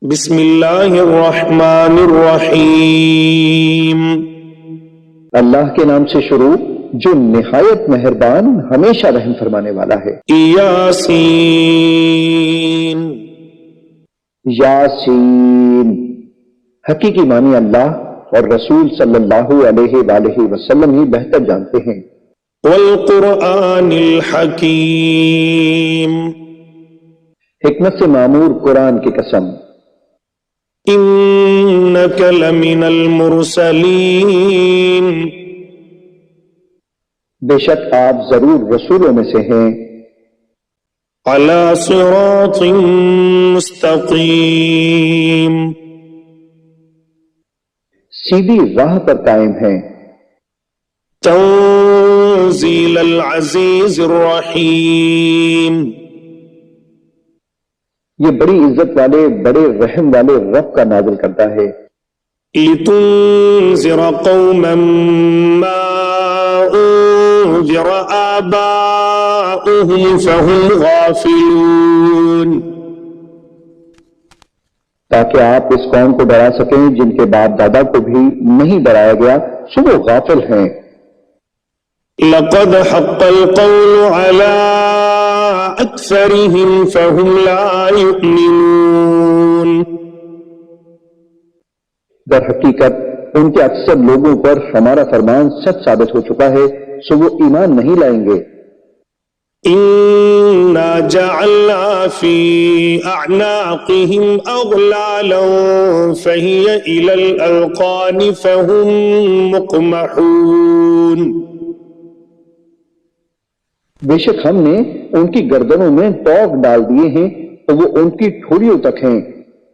بسم اللہ الرحمن الرحیم۔ اللہ کے نام سے شروع جو نہایت مہربان ہمیشہ رحم فرمانے والا ہے۔ یاسین۔ یاسین، حقیقی معنی اللہ اور رسول صلی اللہ علیہ وآلہ وسلم ہی بہتر جانتے ہیں۔ والقرآن الحکیم۔ حکمت سے معمور قرآن کی قسم۔ انک لمن المرسلین۔ بے شک آپ ضرور رسولوں میں سے ہیں۔ علی صراط مستقیم۔ سیدھی راہ پر قائم ہیں۔ تنزیل العزیز الرحیم۔ یہ بڑی عزت والے بڑے رحم والے رب کا نازل کرتا ہے۔ لتنذر قوما ما انذر آباؤهم فهم غافلون۔ تاکہ آپ اس قوم کو ڈرا سکیں جن کے باپ دادا کو بھی نہیں ڈرایا گیا سو وہ غافل ہیں۔ لقد حق القول على اکثرهم فهم لا يؤمنون۔ در حقیقت ان کے اکثر لوگوں پر ہمارا فرمان سچ ثابت ہو چکا ہے سو وہ ایمان نہیں لائیں گے۔ انا جعلنا في اعناقهم اغلالا فهي الى الاذقان فهم مقمحون۔ بے شک ہم نے ان کی گردنوں میں توق ڈال دیے ہیں تو وہ ان کی ٹھوڑیوں تک ہیں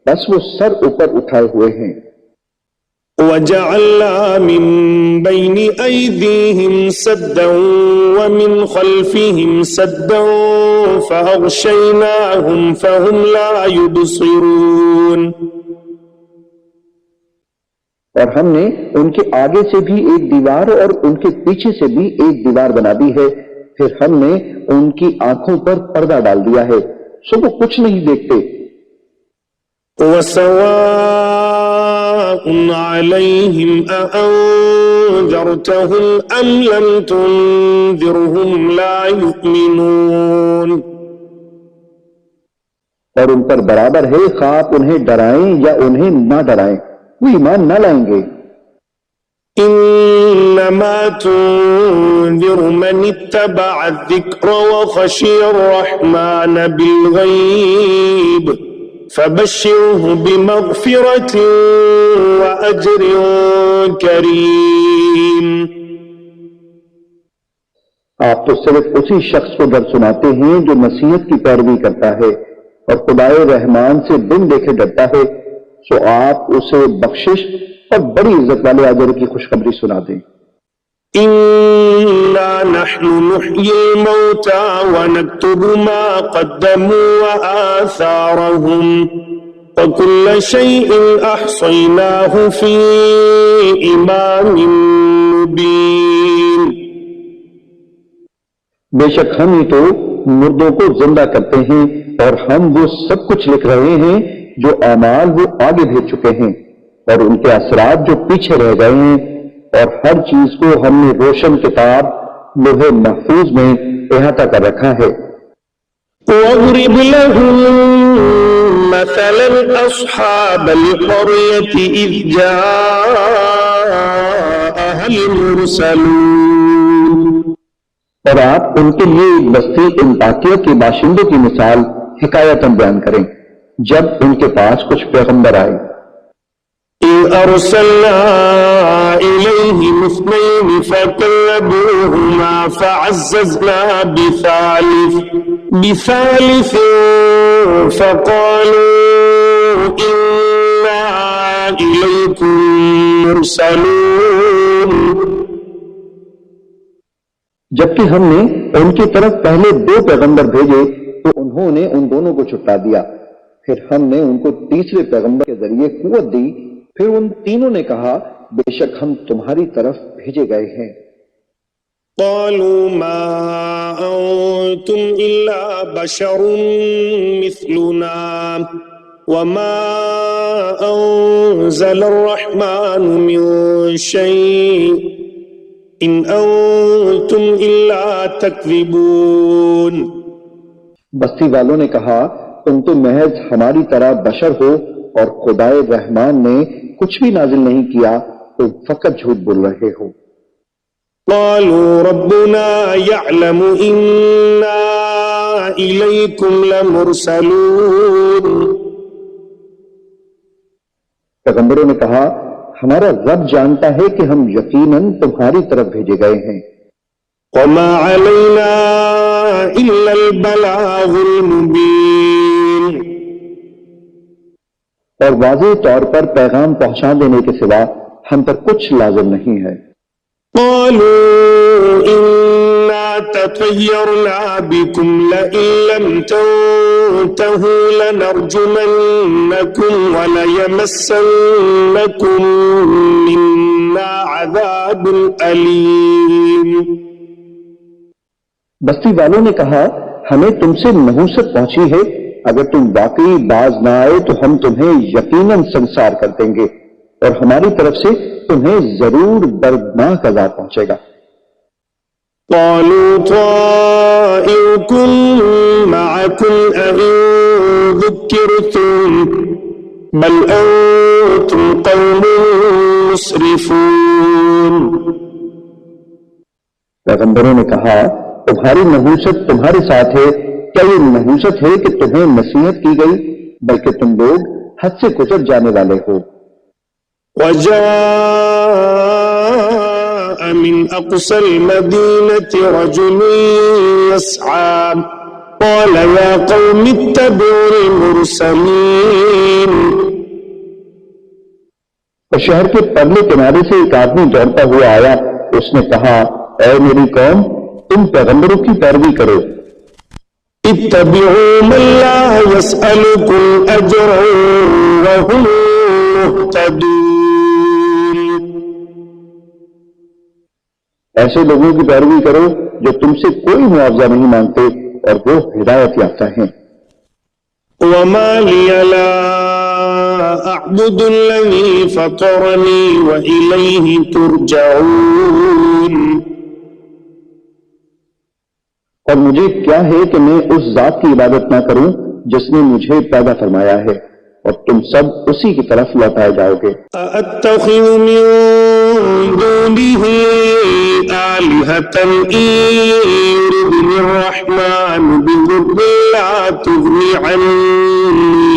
بس وہ سر اوپر اٹھائے ہوئے ہیں۔ وجعلنا من بين أيديهم سدا ومن خلفهم سدا فأغشيناهم فهم لا يبصرون۔ اور ہم نے ان کے آگے سے بھی ایک دیوار اور ان کے پیچھے سے بھی ایک دیوار بنا دی ہے، پھر ہم نے ان کی آنکھوں پر پردہ ڈال دیا ہے سو وہ کچھ نہیں دیکھتے۔ وسواء عليهم أأنذرتهم أم لم تنذرهم لا يؤمنون۔ اور ان پر برابر ہے خواہ آپ انہیں ڈرائیں یا انہیں نہ ڈرائیں وہ ایمان نہ لائیں گے۔ انما تنذر من اتبع الذکر وخشی الرحمن بالغیب فبشره بمغفرة وأجر کریم۔ آپ تو صرف اسی شخص کو ڈر سناتے ہیں جو نصیحت کی پیروی کرتا ہے اور خدائے رحمان سے بن دیکھے ڈرتا ہے سو آپ اسے بخشش اور بڑی عزت والے اجر کی خوشخبری سنا دیں۔ انا نحن نحيي الموتى ونكتب ما قدموا وآثارهم وكل شيء احصيناه في امام مبين۔ بے شک ہم ہی تو مردوں کو زندہ کرتے ہیں اور ہم وہ سب کچھ لکھ رہے ہیں جو اعمال وہ آگے بھیج چکے ہیں اور ان کے اثرات جو پیچھے رہ گئے ہیں، اور ہر چیز کو ہم نے روشن کتاب لوح محفوظ میں احاطہ کر رکھا ہے۔ وَاضْرِبْ لَهُم مَّثَلًا أَصْحَابَ الْقَرْيَةِ إِذْ جَاءَهَا الْمُرْسَلُونَ۔ اور آپ ان کے لیے ایک بستی انطاکیہ کے باشندوں کی مثال حکایتاً بیان کریں جب ان کے پاس کچھ پیغمبر آئے۔ إِذْ أَرْسَلْنَا إِلَيْهِمُ اثْنَيْنِ فَكَذَّبُوهُمَا فَعَزَّزْنَا بِثَالِثٍ فَقَالُوا إِنَّا إِلَيْكُمْ مُرْسَلُونَ۔ جبکہ ہم نے ان کی طرف پہلے 2 پیغمبر بھیجے تو انہوں نے ان دونوں کو چھٹا دیا، پھر ہم نے ان کو تیسرے پیغمبر کے ذریعے قوت دی، پھر ان تینوں نے کہا بے شک ہم تمہاری طرف بھیجے گئے ہیں۔ قالوا ما أنتم إلا بشر مثلنا وما أنزل الرحمن من شيء إن أنتم إلا تكذبون. بستی والوں نے کہا تم تو محض ہماری طرح بشر ہو اور خدائے رحمان نے کچھ بھی نازل نہیں کیا، تم فقط جھوٹ بول رہے ہو. قالوا ربنا يعلم إنا إليكم لمرسلون. پیغمبروں نے کہا ہمارا رب جانتا ہے کہ ہم یقیناً تمہاری طرف بھیجے گئے ہیں. وما علينا إلا البلاغ المبين. اور واضح طور پر پیغام پہنچا دینے کے سوا ہم پر کچھ لازم نہیں ہے. قالوا إنا تطيرنا بكم لئن لم تنتهوا لنرجمنكم وليمسنكم منا عذاب أليم. بستی والوں نے کہا ہمیں تم سے نحوست پہنچی ہے، اگر تم واقعی باز نہ آئے تو ہم تمہیں یقیناً سنسار کر دیں گے اور ہماری طرف سے تمہیں ضرور دردناک عذاب پہنچے گا. قالوا طائركم معكم أئن ذكرتم بل أنتم قوم مسرفون. پیغمبروں نے کہا تمہاری نحوست تمہارے ساتھ ہے، کیا یہ نحوست ہے کہ تمہیں نصیحت کی گئی، بلکہ تم لوگ حد سے گزر جانے والے ہو. وجاء من أقصى المدينة رجل يسعى قال يا قوم اتبعوا المرسلين. اور شہر کے پرلے کنارے سے ایک آدمی دوڑتا ہوا آیا، اس نے کہا اے میری قوم تم پیغمبروں کی پیروی کرو. اتبعوا من لا يسألكم أجرا وهم مهتدون. ایسے لوگوں کی پیروی کرو جو تم سے کوئی معاوضہ نہیں مانگتے اور وہ ہدایت یافتہ ہیں. وما لي لا أعبد الذي فطرني وإليه ترجعون. اور مجھے کیا ہے کہ میں اس ذات کی عبادت نہ کروں جس نے مجھے پیدا فرمایا ہے، اور تم سب اسی کی طرف لوٹائے جاؤ گے. أأتخذ من دونه آلهة إن يردني الرحمن بضر لا تغني عني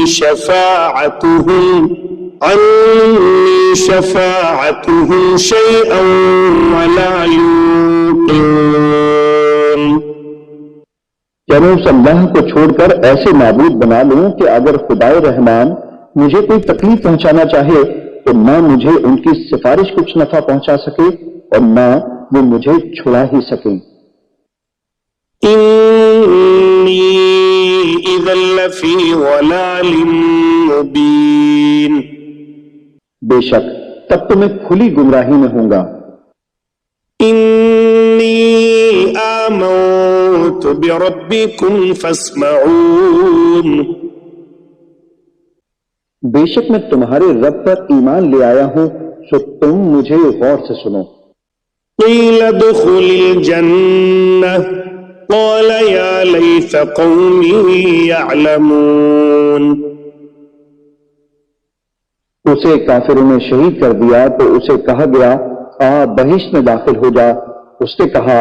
شفاعتهم شيئا ولا ينقذون. کیا میں اس اللہ کو چھوڑ کر ایسے معبود بنا لوں کہ اگر خدائے رحمان مجھے کوئی تکلیف پہنچانا چاہے تو نہ مجھے ان کی سفارش کچھ نفع پہنچا سکے اور نہ وہ مجھے چھڑا ہی سکیں. إني إذا لفي ضلال مبين. بے شک تب تو میں کھلی گمراہی میں ہوں گا. إني آمنت بربكم فاسمعون. بے شک میں تمہارے رب پر ایمان لے آیا ہوں، سو تم مجھے غور سے سنو. قيل ادخل الجنة قال يا ليت قومي يعلمون. اسے کافروں نے شہید کر دیا تو اسے کہا گیا آ بہشت میں داخل ہو جا. اس نے کہا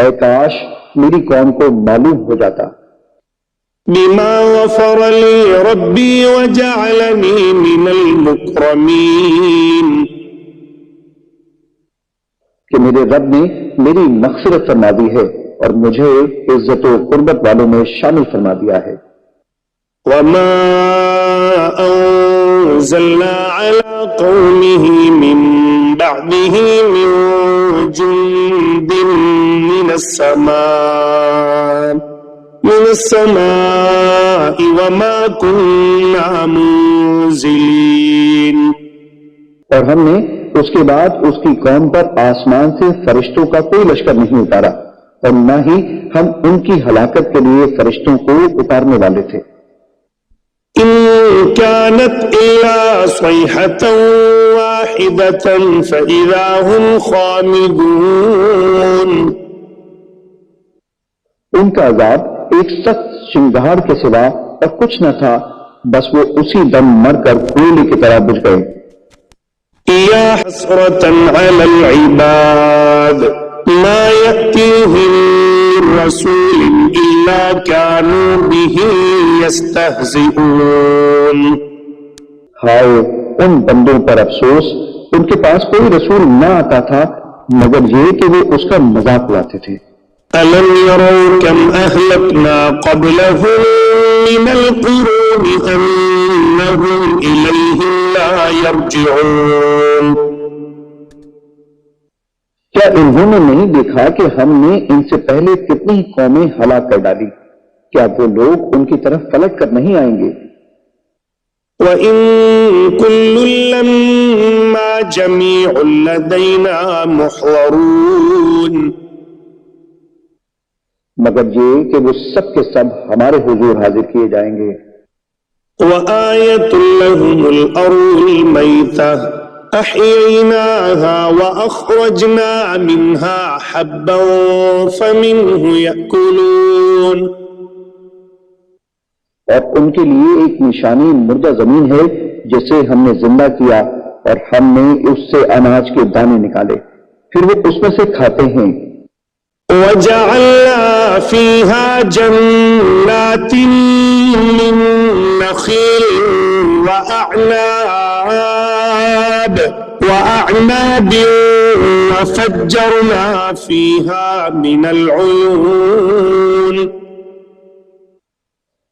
اے کاش میری قوم کو معلوم ہو جاتا. بما غفر لي ربي وجعلني من المكرمين. کہ میرے رب نے میری مغفرت فرما دی ہے اور مجھے عزت و قربت والوں میں شامل فرما دیا ہے. وما أنزلنا على قومه من بعده من جند من السماء وما كنا منزلين. اور ہم نے اس کے بعد اس کی قوم پر آسمان سے فرشتوں کا کوئی لشکر نہیں اتارا اور نہ ہی ہم ان کی ہلاکت کے لیے فرشتوں کو اتارنے والے تھے. إن كانت إلا صيحة واحدة فإذا هم خامدون. ان کا عذاب ایک سخت شنگھاڑ کے سوا اور کچھ نہ تھا، بس وہ اسی دم مر کر کوئلے کی طرح بجھ گئے. يا حسرة على العباد ما يأتيهم من رسول إلا كانوا به يستهزئون. ہائے ان بندوں پر افسوس، ان کے پاس کوئی رسول نہ آتا تھا مگر یہ کہ وہ اس کا مذاق اڑاتے تھے. ألم يروا كم أهلكنا قبلهم من القرون أنهم إليهم لا يرجعون. کیا انہوں نے نہیں دیکھا کہ ہم نے ان سے پہلے کتنی قومیں ہلاک کر ڈالی؟ کیا وہ لوگ ان کی طرف پلٹ کر نہیں آئیں گے؟ وَإِن كُلٌّ لَّمَّا جَمِيعٌ لَّدَيْنَا مُحْضَرُونَ. مگر یہ کہ وہ سب کے سب ہمارے حضور حاضر کیے جائیں گے. وَآيَةٌ لَّهُمُ الْأَرْضُ الْمَيْتَةُ أَحْيَيْنَاهَا وَأَخْرَجْنَا مِنْهَا حَبًّا فَمِنْهُ يَأْكُلُونَ. اور ان کے لیے ایک نشانی مردہ زمین ہے جسے ہم نے زندہ کیا اور ہم نے اس سے اناج کے دانے نکالے، پھر وہ اس میں سے کھاتے ہیں. وَجَعَلْنَا فِيهَا جَنَّاتٍ مِّن نَّخِيلٍ وَأَعْنَابٍ وَفَجَّرْنَا فِيهَا مِنَ الْعُيُونِ.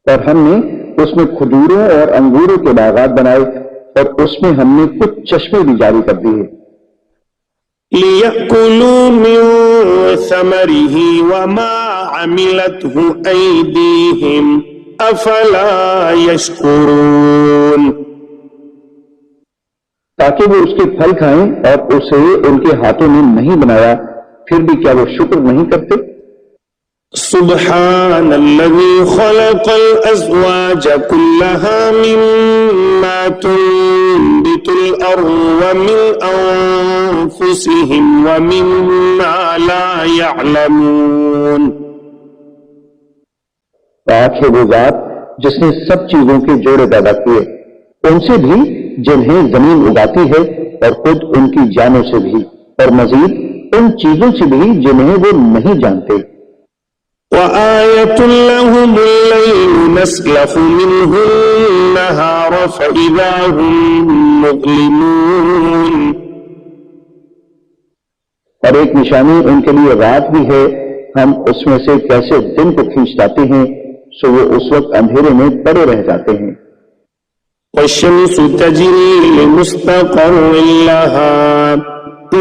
اور ہم نے اس میں کھجوروں اور انگوروں کے باغات بنائے اور اس میں ہم نے کچھ چشمے بھی جاری کر دیے. لِيَأْكُلُوا مِن ثَمَرِهِ وَمَا عَمِلَتْهُ أَيْدِيهِمْ أَفَلَا يَشْكُرُونَ. تاکہ وہ اس کے پھل کھائیں اور اسے ان کے ہاتھوں نے نہیں بنایا، پھر بھی کیا وہ شکر نہیں کرتے؟ سبحان الذي خلق الأزواج كلها مما تنبت الأرض ومن أنفسهم ومما لا يعلمون. پاک ہے وہ ذات جس نے سب چیزوں کے جوڑے پیدا کیے، ان سے بھی جنہیں زمین اگاتی ہے اور خود ان کی جانوں سے بھی، اور مزید ان چیزوں سے بھی جنہیں وہ نہیں جانتے. وآية لهم الليل نسلخ منه النهار فإذا هم مظلمون. اور ایک نشانی ان کے لیے رات بھی ہے، ہم اس میں سے کیسے دن کو کھینچ لاتے ہیں سو وہ اس وقت اندھیرے میں پڑے رہ جاتے ہیں. والشمس تجري لمستقر لها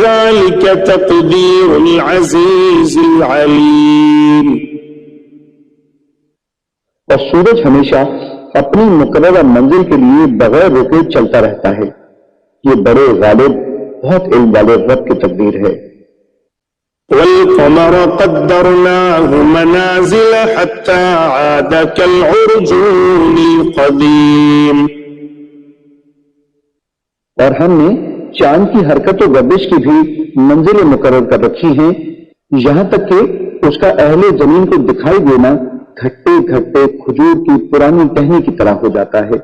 ذلك تقدير العزيز العليم. اور سورج ہمیشہ اپنی مقررہ منزل کے لیے بغیر رکے چلتا رہتا ہے، یہ بڑے غالب بہت علم والے رب کی تقدیر ہے. والقمر قدرناه منازل حتى عاد كالعرجون القديم. اور ہم نے چاند کی حرکت و گردش کی بھی منزلیں مقرر کر رکھی ہیں، یہاں تک کہ اس کا اہل زمین کو دکھائی دینا گھٹتے گھٹتے کھجور کی پرانی ٹہنی کی طرح ہو جاتا ہے.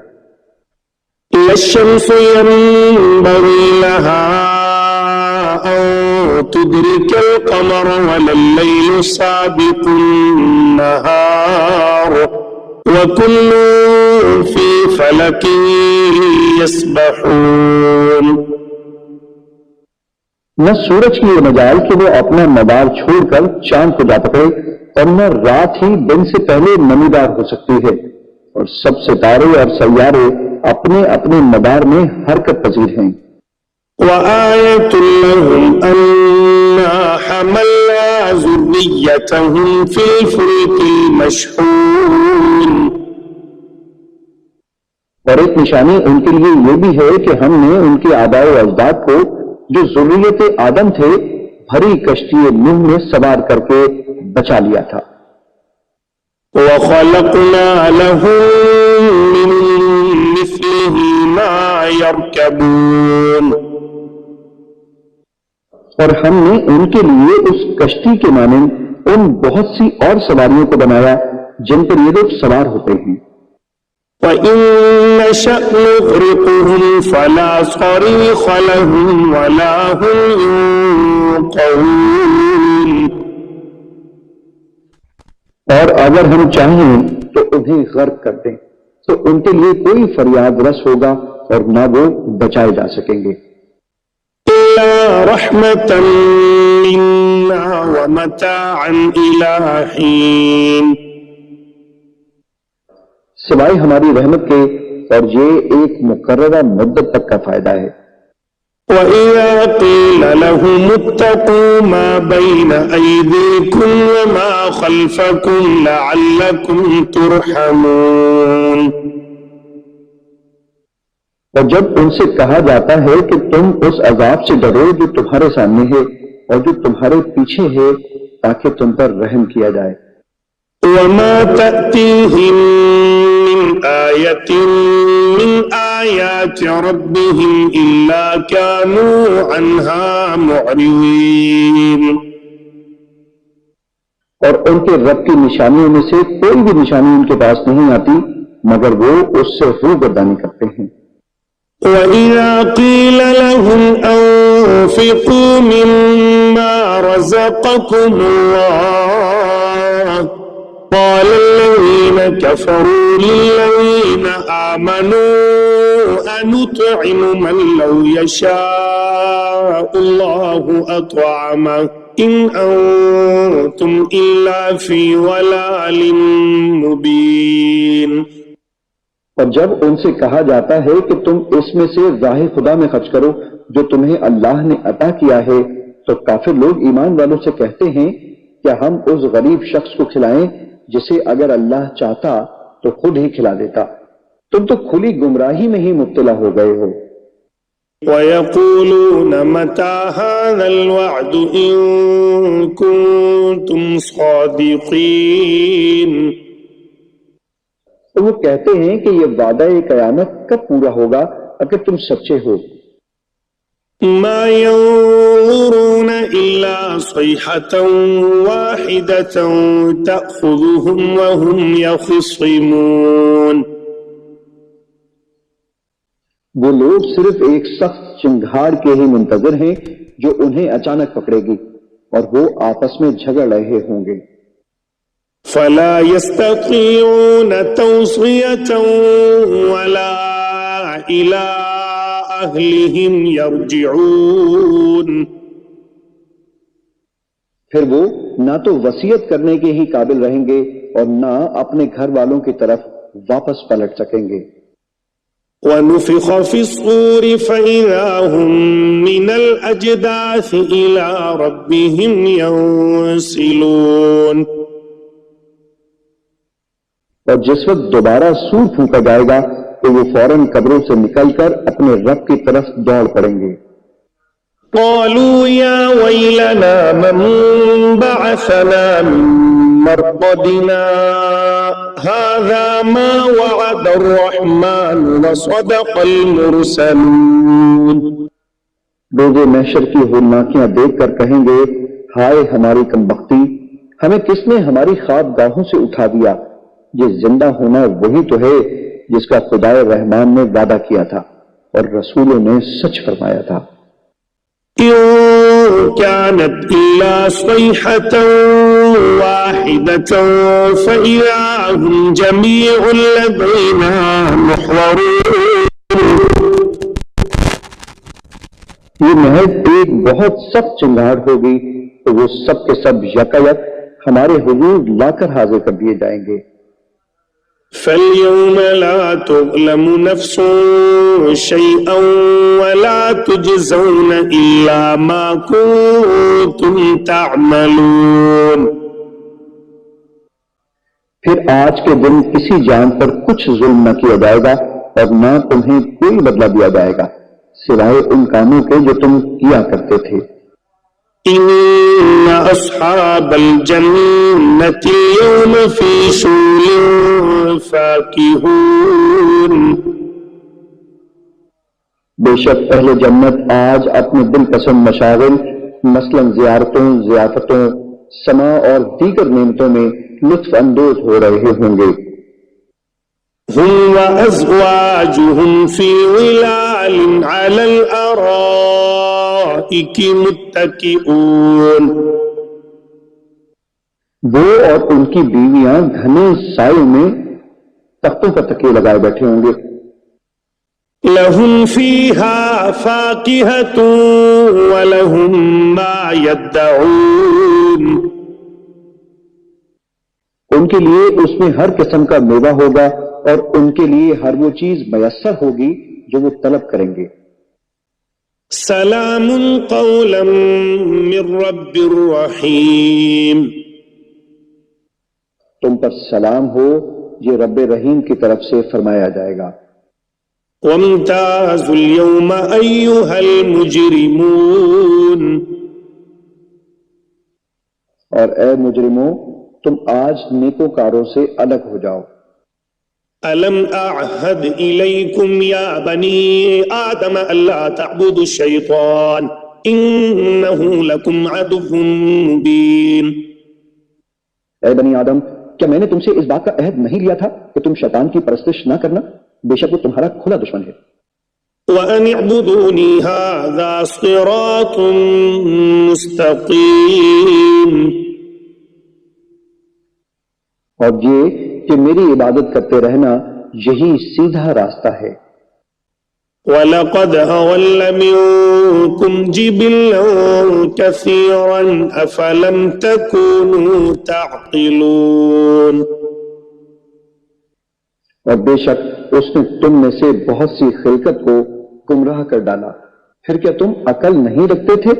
الشمس ينبغي لها أن تدرك القمر ولا الليل سابق النهار وكل في فلك يسبحون. نہ سورج کی یہ مجال کہ وہ اپنا مدار چھوڑ کر چاند کو جا پکڑے، اور نہ رات ہی دن سے پہلے نمیدار ہو سکتی ہے، اور سب ستارے اور سیارے اپنے اپنے مدار میں حرکت پذیر ہیں. وآية لهم أنا حملنا ذريتهم في الفلك المشحون. اور ایک نشانی ان کے لیے یہ بھی ہے کہ ہم نے ان کے آباء و اجداد کو جو ذریت آدم تھے بھری کشتی نوح میں سوار کر کے بچا لیا تھا. وَخَلَقْنَا لَهُم مِّن مثله ما يركبون. اور ہم نے ان کے لیے اس کشتی کے مانند ان بہت سی اور سواریوں کو بنایا جن پر یہ لوگ سوار ہوتے ہیں. وَإِن نَّشَأْ نُغْرِقْهُمْ فَلَا صَرِيخَ لَهُمْ وَلَا هُمْ يُنقَذُونَ. اور اگر ہم چاہیں تو انہیں غرق کر دیں تو ان کے لیے کوئی فریاد رس ہوگا اور نہ وہ بچائے جا سکیں گے. إِلَّا رَحْمَةً مِّنَّا وَمَتَاعًا إِلَىٰ حِينٍ. سوائے ہماری رحمت کے، اور یہ ایک مقررہ مدت تک کا فائدہ ہے. وَإِذَا قِيلَ لَهُمُ اتَّقُوا مَا بَيْنَ أَيْدِيكُمْ وَمَا خَلْفَكُمْ لَعَلَّكُمْ تُرْحَمُونَ. اور جب ان سے کہا جاتا ہے کہ تم اس عذاب سے ڈرو جو تمہارے سامنے ہے اور جو تمہارے پیچھے ہے تاکہ تم پر رحم کیا جائے. وَمَا تَأْتِيهِم مِّنْ آيَةٍ مِّنْ آيَاتِ رَبِّهِمْ إِلَّا كَانُوا عَنْهَا مُعْرِضِينَ. اور ان کے رب کی نشانیوں میں سے کوئی بھی نشانی ان کے پاس نہیں آتی مگر وہ اس سے روگردانی کرتے ہیں. وَإِذَا قِيلَ لَهُمْ أَنفِقُوا مِمَّا رَزَقَكُمُ اللَّهُ قَالَ الَّذِينَ كَفَرُوا لِلَّذِينَ آمَنُوا أَنُطْعِمُ مَن لَّوْ يَشَاءُ اللَّهُ أَطْعَمَهُ إِنْ أَنتُمْ إِلَّا فِي ضَلَالٍ مُّبِينٍ. اور جب ان سے کہا جاتا ہے کہ تم اس میں سے راہ خدا میں خرچ کرو جو تمہیں اللہ نے عطا کیا ہے تو کافر لوگ ایمان والوں سے کہتے ہیں کیا ہم اس غریب شخص کو کھلائیں جسے اگر اللہ چاہتا تو خود ہی کھلا دیتا. تم تو کھلی گمراہی میں ہی مبتلا ہو گئے ہو. وَيَقُولُونَ مَتَىٰ هَٰذَا الْوَعْدُ إِن كُنتُمْ صَادِقِينَ. تو وہ کہتے ہیں کہ یہ وعدہ قیامت کب پورا ہوگا اگر تم سچے ہو. مَا يَنظُرُونَ إِلَّا صَيْحَةً وَاحِدَةً تَأْخُذُهُمْ وَهُمْ يَخِصِّمُونَ. وہ لوگ صرف ایک سخت چنگھاڑ کے ہی منتظر ہیں جو انہیں اچانک پکڑے گی اور وہ آپس میں جھگڑ رہے ہوں گے. فَلَا يَسْتَطِيعُونَ تَوْصِيَةً وَلَا إِلَىٰ أَهْلِهِمْ يَرْجِعُونَ. پھر وہ نہ تو وصیت کرنے کے ہی قابل رہیں گے اور نہ اپنے گھر والوں کی طرف واپس پلٹ سکیں گے. وَنُفِخَ فِي الصُّورِ فَإِذَا هُم مِّنَ الْأَجْدَاثِ إِلَىٰ رَبِّهِمْ يَنسِلُونَ. اور جس وقت دوبارہ سور پھونکا جائے گا تو وہ فوراً قبروں سے نکل کر اپنے رب کی طرف دوڑ پڑیں گے. قالوا يا ويلنا من بعثنا من مرقدنا هذا ما وعد الرحمن وصدق المرسلون. روز محشر کی ہولناکیاں دیکھ کر کہیں گے ہائے ہماری کمبختی، ہمیں کس نے ہماری خواب گاہوں سے اٹھا دیا. یہ زندہ ہونا وہی تو ہے جس کا خدائے رحمان نے وعدہ کیا تھا اور رسولوں نے سچ فرمایا تھا. إن كانت إلا صيحة واحدة فإذا هم جميع لدينا محضرون. یہ محض ایک بہت سخت چنگھاڑ ہوگی تو وہ سب کے سب یکایک ہمارے حضور لا کر حاضر کر دیے جائیں گے. فَالْيَوْمَ لَا تُظْلَمُ نَفْسٌ شَيْئًا وَلَا تُجْزَوْنَ إِلَّا مَا كُنتُمْ تَعْمَلُونَ. پھر آج کے دن کسی جان پر کچھ ظلم نہ کیا جائے گا اور نہ تمہیں کوئی بدلہ دیا جائے گا سوائے ان کاموں کے جو تم کیا کرتے تھے. إِنَّ أَصْحَابَ الْجَنَّةِ الْيَوْمَ فِي شُغُلٍ فَاكِهُونَ. بے شک اہل جنت آج اپنے دل پسند مشاغل مثلاً زیارتوں، ضیافتوں، سما اور دیگر نعمتوں میں لطف اندوز ہو رہے ہوں گے۔ هم وأزواجهم في ظلال على الأرائك متكئون، وہ اور ان کی بیویاں گھنے سائے میں تختوں پر تکیے لگائے بیٹھے ہوں گے۔ لهم فيها فاكهة ولهم ما يدعون، ان کے لیے اس میں ہر قسم کا میوہ ہوگا اور ان کے لیے ہر وہ چیز میسر ہوگی جو وہ طلب کریں گے۔ سلام قولا من رب رحیم، تم پر سلام ہو، یہ رب رحیم کی طرف سے فرمایا جائے گا۔ وامتازوا اليوم أيها المجرمون، اور اے مجرموں تم آج نیکوکاروں سے الگ ہو جاؤ۔ ألم أعهد إليكم يا بني آدم ألا تعبدوا الشيطان إنه لكم عدو مبين، اے بنی آدم کیا میں نے تم سے اس بات کا عہد نہیں لیا تھا کہ تم شیطان کی پرستش نہ کرنا؟ بے شک وہ تمہارا کھلا دشمن ہے۔ وأن اعبدوني هذا صراط مستقيم، اور یہ کہ میری عبادت کرتے رہنا یہی سیدھا راستہ ہے۔ وَلَقَدْ أَضَلَّ مِنكُمْ جِبِلًّا كَثِيرًا أَفَلَمْ تَكُونُوا تَعْقِلُونَ، اور بے شک اس نے تم میں سے بہت سی خلقت کو گمراہ کر ڈالا، پھر کیا تم عقل نہیں رکھتے تھے؟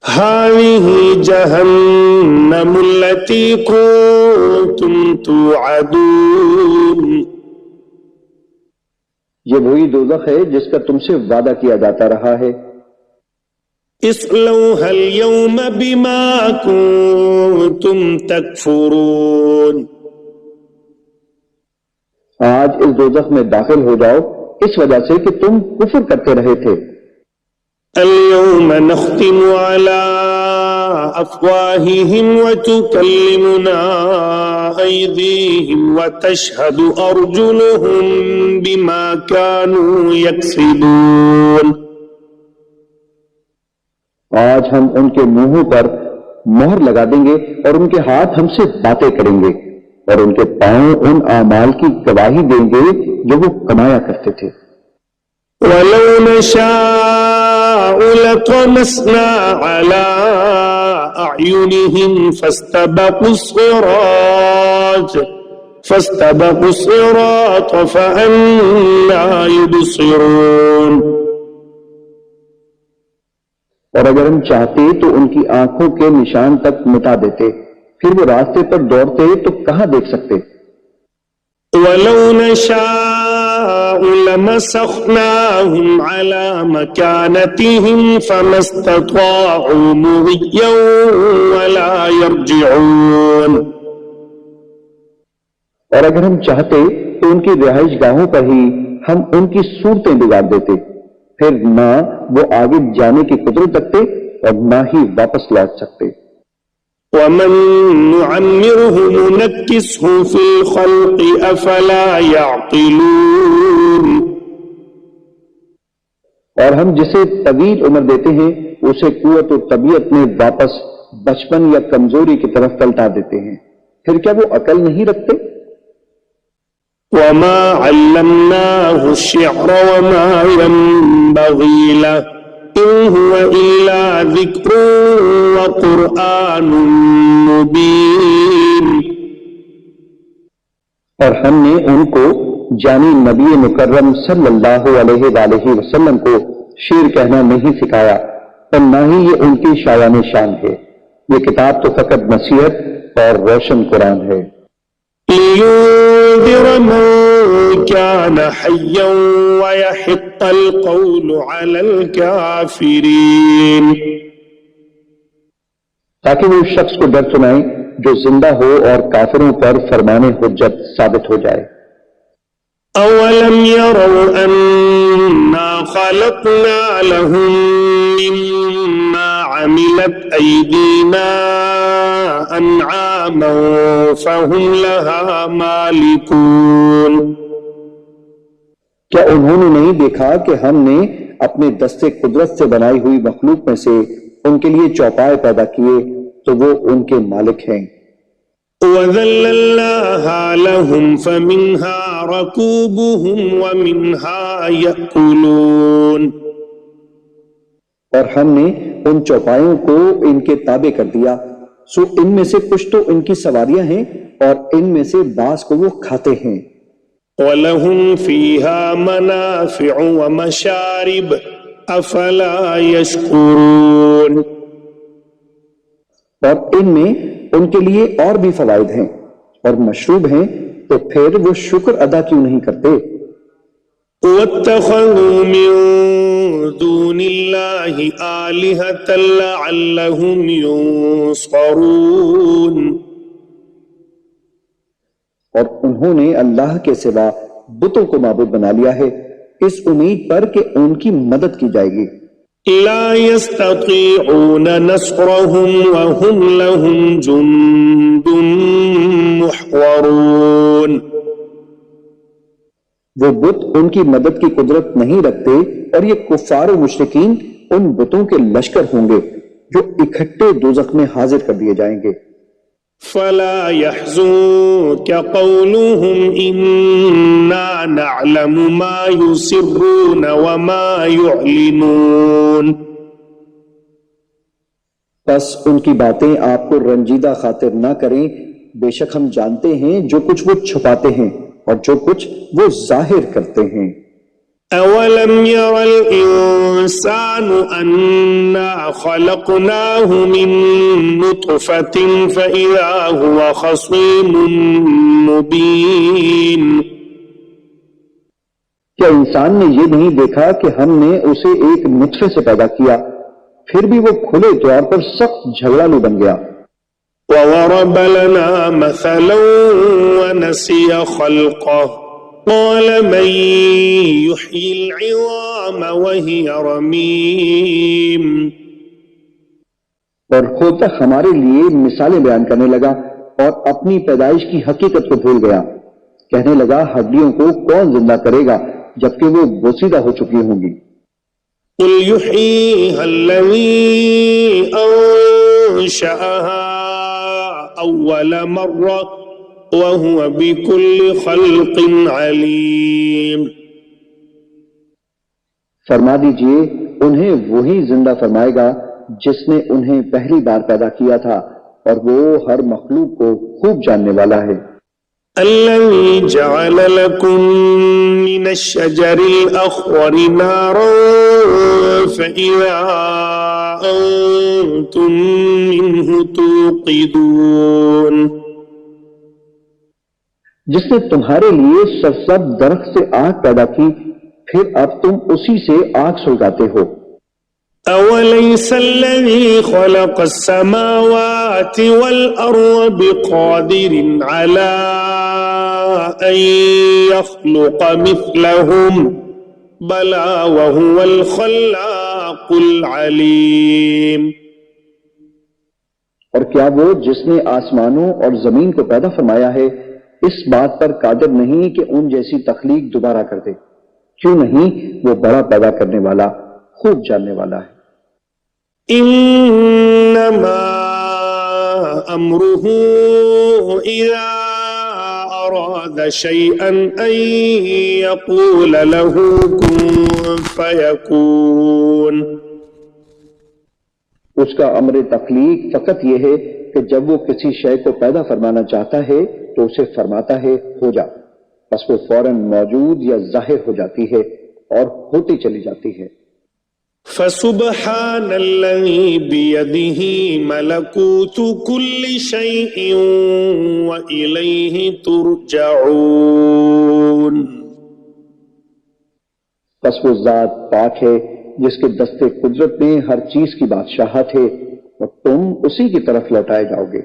هَذِهِ جَهَنَّمُ الَّتِي كُنتُمْ تُوعَدُونَ، یہ وہی دوزخ ہے جس کا تم سے وعدہ کیا جاتا رہا ہے۔ اصلوها اليوم بما كنتم تكفرون، آج اس دوزخ میں داخل ہو جاؤ اس وجہ سے کہ تم کفر کرتے رہے تھے۔ اليوم نختم على أفواههم وتكلمنا أيديهم وتشهد أرجلهم بما كانوا يكسبون، آج ہم ان کے منہوں پر مہر لگا دیں گے اور ان کے ہاتھ ہم سے باتیں کریں گے اور ان کے پاؤں ان اعمال کی گواہی دیں گے جو وہ کمایا کرتے تھے۔ وَلَوْ نَشَاءُ لَطَمَسْنَا عَلَىٰ أَعْيُنِهِمْ فَاسْتَبَقُوا الصِّرَاطَ فَأَنَّىٰ يُبْصِرُونَ، اور اگر ہم چاہتے تو ان کی آنکھوں کے نشان تک مٹا دیتے، پھر وہ راستے پر دوڑتے تو کہاں دیکھ سکتے۔ وَلَوْ نَشَاءُ لَمَسَخْنَاهُمْ عَلَىٰ مَكَانَتِهِمْ فَمَا اسْتَطَاعُوا مُضِيًّا وَلَا يَرْجِعُونَ، اور اگر ہم چاہتے تو ان کی رہائش گاہوں پر ہی ہم ان کی صورتیں بگاڑ دیتے، پھر نہ وہ آگے جانے کی قدرت رکھتے اور نہ ہی واپس لوٹ سکتے۔ وَمَن نُّعَمِّرْهُ نُنَكِّسْهُ فِي الْخَلْقِ أَفَلَا يَعْقِلُونَ، اور ہم جسے طویل عمر دیتے ہیں اسے قوت و طبیعت میں واپس بچپن یا کمزوری کی طرف پلٹا دیتے ہیں، پھر کیا وہ عقل نہیں رکھتے؟ وَمَا عَلَّمْنَاهُ الشِّعْرَ وَمَا يَنبَغِي لَهُ إِنْ هُوَ إِلَّا ذِكْرٌ وَقُرْآنٌ مُبِينٌ، اور ہم نے ان کو جانی نبی مکرم صلی اللہ علیہ وآلہ وسلم کو شعر کہنا نہیں سکھایا اور نہ ہی یہ ان کی شایان شان ہے، یہ کتاب تو فقط نصیحت اور روشن قرآن ہے۔ لِيُنذِرَ مَن كَانَ حَيًّا وَيَحِقَّ الْقَوْلُ عَلَى الْكَافِرِينَ، تاکہ وہ اس شخص کو ڈر سنائیں جو زندہ ہو اور کافروں پر فرمان حجت ثابت ہو جائے۔ أَوَلَمْ يَرَوْا أَنَّا خلقنا لهم مما عملت أيدينا أنعاما فهم لها مالكون. کیا انہوں نے نہیں دیکھا کہ ہم نے اپنے دستے قدرت سے بنائی ہوئی مخلوق میں سے ان کے لیے چوپائے پیدا کیے تو وہ ان کے مالک ہیں. وَذَلَّلْنَاهَا لَهُمْ فَمِنْهَا رَكُوبُهُمْ وَمِنْهَا يَأْكُلُونَ. اور ہم نے ان چوپایوں کو ان کے تابع کر دیا، سو ان میں سے کچھ تو ان کی سواریاں ہیں اور ان میں سے بعض کو وہ کھاتے ہیں. وَلَهُمْ فِيهَا مَنَافِعُ وَمَشَارِبُ أَفَلَا يَشْكُرُونَ. اور ان میں ان کے لیے اور بھی فوائد ہیں اور مشروب ہیں، تو پھر وہ شکر ادا کیوں نہیں کرتے؟ وَاتَّخَذُوا مِن دُونِ اللَّهِ آلِهَةً لَعَلَّهُمْ يُنصَرُونَ. اور انہوں نے اللہ کے سوا بتوں کو معبود بنا لیا ہے اس امید پر کہ ان کی مدد کی جائے گی. لا يستطيعون نصرهم وهم لهم جند محضرون. وہ بت ان کی مدد کی قدرت نہیں رکھتے اور یہ کفار و مشرکین ان بتوں کے لشکر ہوں گے جو اکٹھے دوزخ میں حاضر کر دیے جائیں گے. فلا يحزنك قولهم إنا نعلم ما يسرون وما يعلنون. بس ان کی باتیں آپ کو رنجیدہ خاطر نہ کریں، بے شک ہم جانتے ہیں جو کچھ وہ چھپاتے ہیں اور جو کچھ وہ ظاہر کرتے ہیں. أولم ير الإنسان أنا خلقناه من نطفة فإذا هو خصيم مبين. کیا انسان نے یہ نہیں دیکھا کہ ہم نے اسے ایک نطفے سے پیدا کیا، پھر بھی وہ کھلے طور پر سخت جھگڑالو بن گیا. وضرب لنا مثلا ونسي خلقه قال من يحيي العظام وهي رميم. اور خود ہمارے لیے مثالیں بیان کرنے لگا اور اپنی پیدائش کی حقیقت کو بھول گیا، کہنے لگا ہڈیوں کو کون زندہ کرے گا جبکہ وہ بوسیدہ ہو چکی ہوں گی. قل يحييها الذي أنشأها أول مرة وهو بكل خلق عليم. فرما دیجئے انہیں وہی زندہ فرمائے گا جس نے انہیں پہلی بار پیدا کیا تھا اور وہ ہر مخلوق کو خوب جاننے والا ہے. الذي جعل لكم من الشجر الأخضر نارا فإذا أنتم منه توقدون. جس نے تمہارے لیے سرسبز درخت سے آگ پیدا کی پھر اب تم اسی سے آگ سلگاتے ہو. أوليس الذي خلق السماوات والأرض بقادر على أن يخلق مثلهم بلى وهو الخلاق العليم. اور کیا وہ جس نے آسمانوں اور زمین کو پیدا فرمایا ہے اس بات پر قادر نہیں کہ ان جیسی تخلیق دوبارہ کر دے؟ کیوں نہیں، وہ بڑا پیدا کرنے والا خوب جاننے والا ہے. انما امره اذا اراد شيئا ان يقول له كن فيكون. اس کا امر تخلیق فقط یہ ہے کہ جب وہ کسی شے کو پیدا فرمانا چاہتا ہے تو اسے فرماتا ہے ہو جا، بس وہ فوراً موجود یا ظاہر ہو جاتی ہے اور ہوتی چلی جاتی ہے. فسبحان الذي بيده ملكوت كل شيء وإليه ترجعون. بس وہ ذات پاک ہے جس کے دستے قدرت میں ہر چیز کی بادشاہت ہے اور تم اسی کی طرف لوٹائے جاؤ گے.